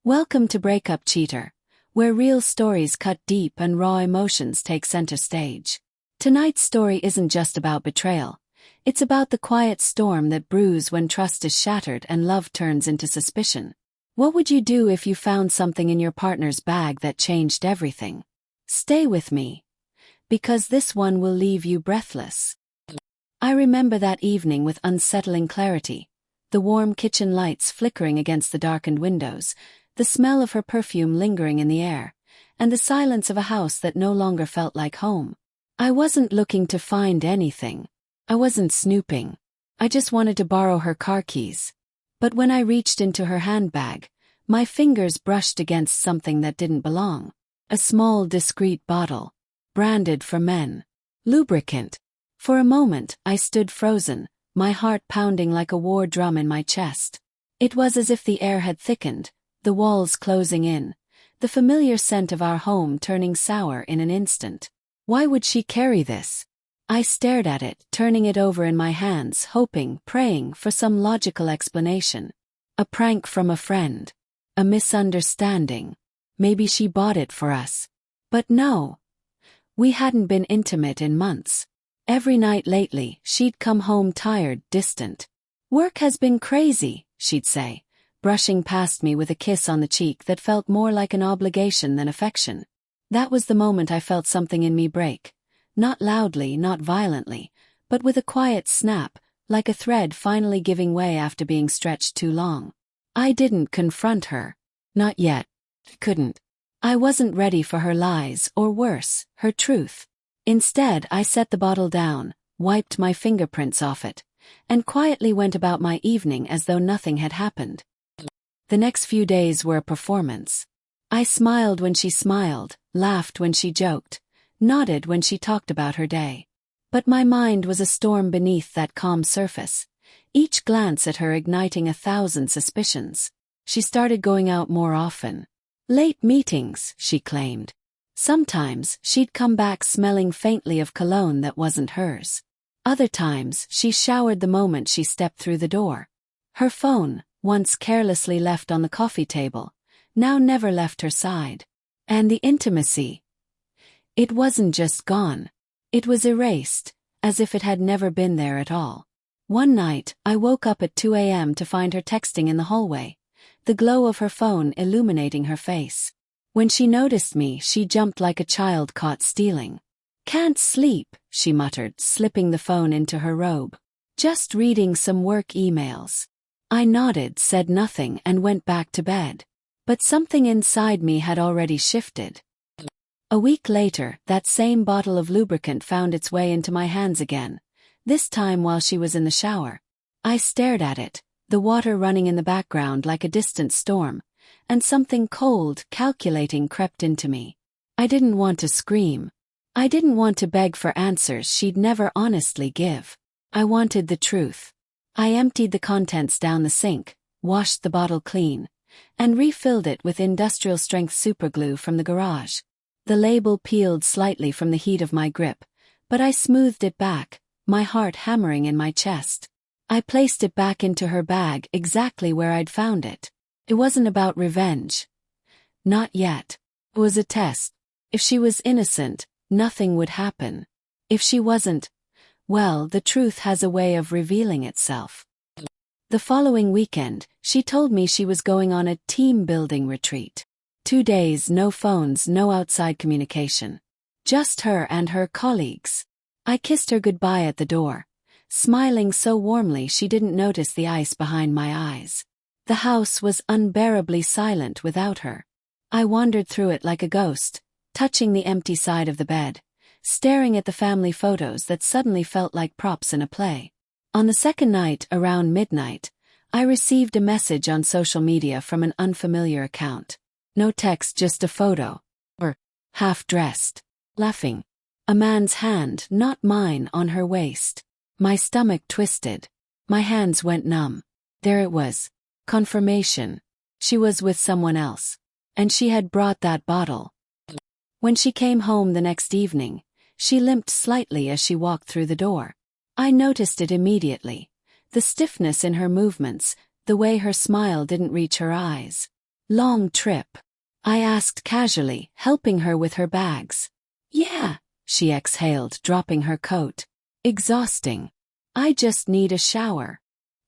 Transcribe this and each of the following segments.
Welcome to Breakup Cheater, where real stories cut deep and raw emotions take center stage. Tonight's story isn't just about betrayal. It's about the quiet storm that brews when trust is shattered and love turns into suspicion. What would you do if you found something in your partner's bag that changed everything? Stay with me, because this one will leave you breathless. I remember that evening with unsettling clarity, the warm kitchen lights flickering against the darkened windows, the smell of her perfume lingering in the air, and the silence of a house that no longer felt like home. I wasn't looking to find anything. I wasn't snooping. I just wanted to borrow her car keys. But when I reached into her handbag, my fingers brushed against something that didn't belong. A small, discreet bottle, branded for men. Lubricant. For a moment, I stood frozen, my heart pounding like a war drum in my chest. It was as if the air had thickened, the walls closing in, the familiar scent of our home turning sour in an instant. Why would she carry this? I stared at it, turning it over in my hands, hoping, praying for some logical explanation. A prank from a friend. A misunderstanding. Maybe she bought it for us. But no. We hadn't been intimate in months. Every night lately, she'd come home tired, distant. "Work has been crazy," she'd say, brushing past me with a kiss on the cheek that felt more like an obligation than affection. That was the moment I felt something in me break. Not loudly, not violently, but with a quiet snap, like a thread finally giving way after being stretched too long. I didn't confront her. Not yet. Couldn't. I wasn't ready for her lies, or worse, her truth. Instead, I set the bottle down, wiped my fingerprints off it, and quietly went about my evening as though nothing had happened. The next few days were a performance. I smiled when she smiled, laughed when she joked, nodded when she talked about her day. But my mind was a storm beneath that calm surface, each glance at her igniting 1,000 suspicions. She started going out more often. Late meetings, she claimed. Sometimes, she'd come back smelling faintly of cologne that wasn't hers. Other times, she showered the moment she stepped through the door. Her phone, once carelessly left on the coffee table, now never left her side. And the intimacy. It wasn't just gone. It was erased, as if it had never been there at all. One night, I woke up at 2 a.m. to find her texting in the hallway, the glow of her phone illuminating her face. When she noticed me, she jumped like a child caught stealing. "Can't sleep," she muttered, slipping the phone into her robe. "Just reading some work emails." I nodded, said nothing, and went back to bed. But something inside me had already shifted. A week later, that same bottle of lubricant found its way into my hands again, this time while she was in the shower. I stared at it, the water running in the background like a distant storm, and something cold, calculating crept into me. I didn't want to scream. I didn't want to beg for answers she'd never honestly give. I wanted the truth. I emptied the contents down the sink, washed the bottle clean, and refilled it with industrial-strength superglue from the garage. The label peeled slightly from the heat of my grip, but I smoothed it back, my heart hammering in my chest. I placed it back into her bag exactly where I'd found it. It wasn't about revenge. Not yet. It was a test. If she was innocent, nothing would happen. If she wasn't, well, the truth has a way of revealing itself. The following weekend, she told me she was going on a team-building retreat. 2 days, no phones, no outside communication. Just her and her colleagues. I kissed her goodbye at the door, smiling so warmly she didn't notice the ice behind my eyes. The house was unbearably silent without her. I wandered through it like a ghost, touching the empty side of the bed, staring at the family photos that suddenly felt like props in a play. On the second night, around midnight, I received a message on social media from an unfamiliar account. No text, just a photo. Or, half-dressed, laughing. A man's hand, not mine, on her waist. My stomach twisted. My hands went numb. There it was. Confirmation. She was with someone else. And she had brought that bottle. When she came home the next evening, she limped slightly as she walked through the door. I noticed it immediately. The stiffness in her movements, the way her smile didn't reach her eyes. Long trip? I asked casually, helping her with her bags. Yeah, she exhaled, dropping her coat. Exhausting. I just need a shower.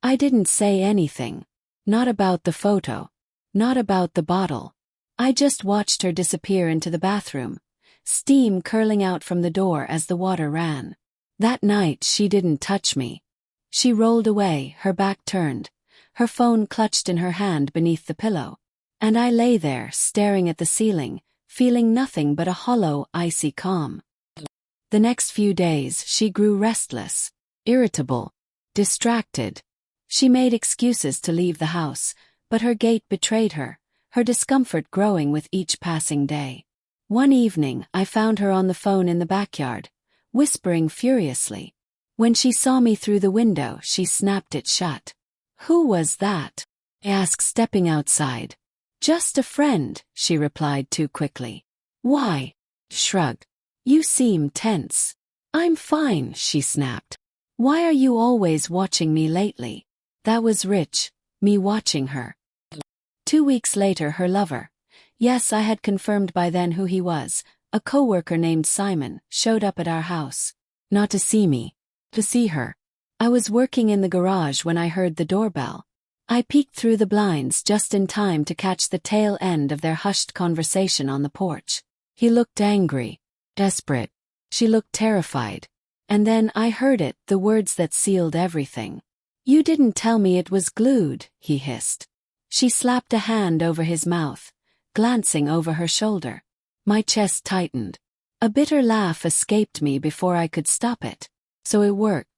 I didn't say anything. Not about the photo. Not about the bottle. I just watched her disappear into the bathroom, steam curling out from the door as the water ran. That night she didn't touch me. She rolled away, her back turned, her phone clutched in her hand beneath the pillow. And I lay there, staring at the ceiling, feeling nothing but a hollow, icy calm. The next few days she grew restless, irritable, distracted. She made excuses to leave the house, but her gait betrayed her, her discomfort growing with each passing day. One evening I found her on the phone in the backyard, whispering furiously. When she saw me through the window, she snapped it shut. Who was that? I asked, stepping outside. Just a friend, she replied too quickly. Why? Shrug. You seem tense. I'm fine, she snapped. Why are you always watching me lately? That was Rich, me watching her. 2 weeks later, her lover, yes, I had confirmed by then who he was, a coworker named Simon, showed up at our house. Not to see me, to see her. I was working in the garage when I heard the doorbell. I peeked through the blinds just in time to catch the tail end of their hushed conversation on the porch. He looked angry, desperate. She looked terrified. And then I heard it, the words that sealed everything. You didn't tell me it was glued, he hissed. She slapped a hand over his mouth, glancing over her shoulder. My chest tightened. A bitter laugh escaped me before I could stop it. So it worked.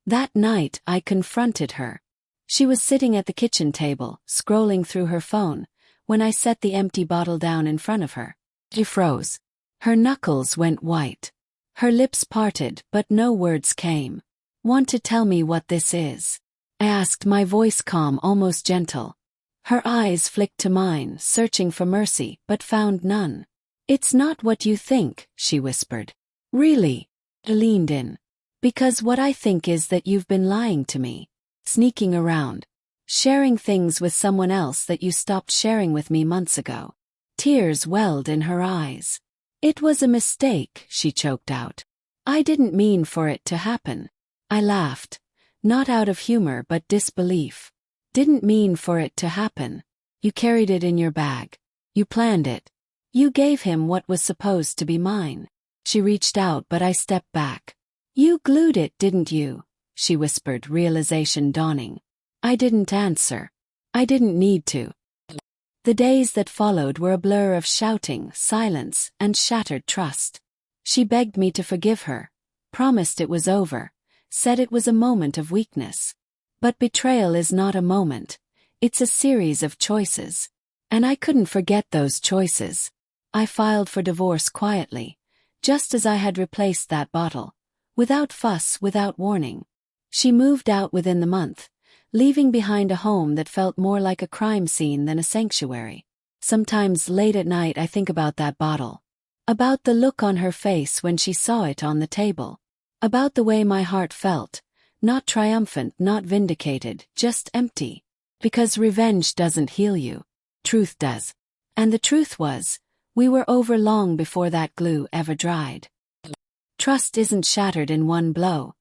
That night I confronted her. She was sitting at the kitchen table, scrolling through her phone, when I set the empty bottle down in front of her. She froze. Her knuckles went white. Her lips parted, but no words came. Want to tell me what this is? I asked, my voice calm, almost gentle. Her eyes flicked to mine, searching for mercy, but found none. It's not what you think, she whispered. Really? I leaned in. Because what I think is that you've been lying to me. Sneaking around. Sharing things with someone else that you stopped sharing with me months ago. Tears welled in her eyes. It was a mistake, she choked out. I didn't mean for it to happen. I laughed. Not out of humor but disbelief. Didn't mean for it to happen. You carried it in your bag. You planned it. You gave him what was supposed to be mine. She reached out but I stepped back. You glued it, didn't you? She whispered, realization dawning. I didn't answer. I didn't need to. The days that followed were a blur of shouting, silence, and shattered trust. She begged me to forgive her, promised it was over, said it was a moment of weakness. But betrayal is not a moment, it's a series of choices. And I couldn't forget those choices. I filed for divorce quietly, just as I had replaced that bottle. Without fuss, without warning. She moved out within the month, leaving behind a home that felt more like a crime scene than a sanctuary. Sometimes late at night I think about that bottle. About the look on her face when she saw it on the table. About the way my heart felt, not triumphant, not vindicated, just empty. Because revenge doesn't heal you. Truth does. And the truth was, we were over long before that glue ever dried. Trust isn't shattered in one blow.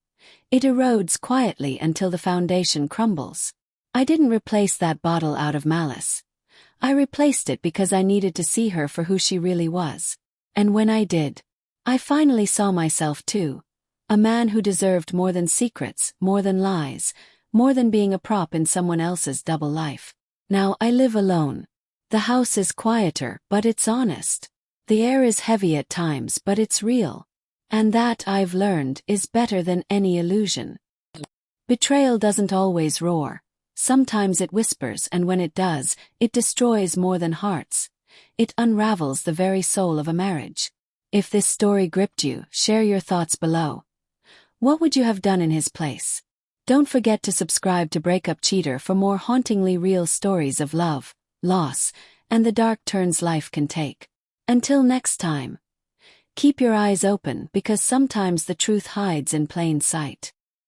It erodes quietly until the foundation crumbles. I didn't replace that bottle out of malice. I replaced it because I needed to see her for who she really was. And when I did, I finally saw myself too. A man who deserved more than secrets, more than lies, more than being a prop in someone else's double life. Now I live alone. The house is quieter, but it's honest. The air is heavy at times, but it's real. And that, I've learned, is better than any illusion. Betrayal doesn't always roar. Sometimes it whispers, and when it does, it destroys more than hearts. It unravels the very soul of a marriage. If this story gripped you, share your thoughts below. What would you have done in his place? Don't forget to subscribe to Breakup Cheater for more hauntingly real stories of love, loss, and the dark turns life can take. Until next time. Keep your eyes open because sometimes the truth hides in plain sight.